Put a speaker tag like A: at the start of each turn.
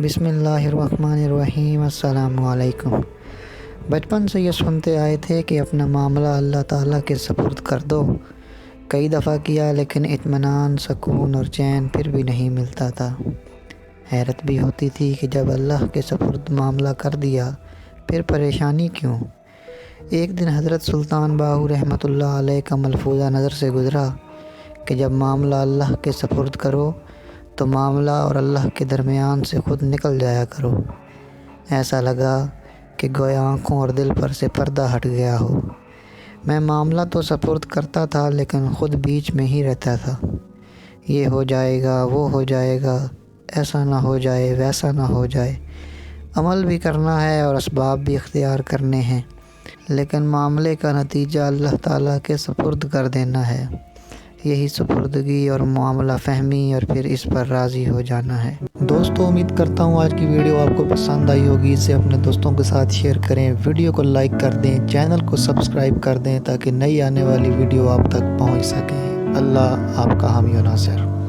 A: بسم اللہ الرحمن الرحیم۔ السلام علیکم۔ بچپن سے یہ سنتے آئے تھے کہ اپنا معاملہ اللہ تعالیٰ کے سپرد کر دو۔ کئی دفعہ کیا لیکن اطمینان، سکون اور چین پھر بھی نہیں ملتا تھا۔ حیرت بھی ہوتی تھی کہ جب اللہ کے سپرد معاملہ کر دیا پھر پریشانی کیوں؟ ایک دن حضرت سلطان باہو رحمۃ اللہ علیہ کا ملفوظہ نظر سے گزرا کہ جب معاملہ اللہ کے سپرد کرو تو معاملہ اور اللہ کے درمیان سے خود نکل جایا کرو۔ ایسا لگا کہ گویا آنکھوں اور دل پر سے پردہ ہٹ گیا ہو۔ میں معاملہ تو سپرد کرتا تھا لیکن خود بیچ میں ہی رہتا تھا۔ یہ ہو جائے گا، وہ ہو جائے گا، ایسا نہ ہو جائے، ویسا نہ ہو جائے۔ عمل بھی کرنا ہے اور اسباب بھی اختیار کرنے ہیں، لیکن معاملے کا نتیجہ اللہ تعالیٰ کے سپرد کر دینا ہے۔ یہی سپردگی اور معاملہ فہمی اور پھر اس پر راضی ہو جانا ہے۔
B: دوستو، امید کرتا ہوں آج کی ویڈیو آپ کو پسند آئی ہوگی۔ اسے اپنے دوستوں کے ساتھ شیئر کریں، ویڈیو کو لائک کر دیں، چینل کو سبسکرائب کر دیں تاکہ نئی آنے والی ویڈیو آپ تک پہنچ سکیں۔ اللہ آپ کا حامی و ناصر۔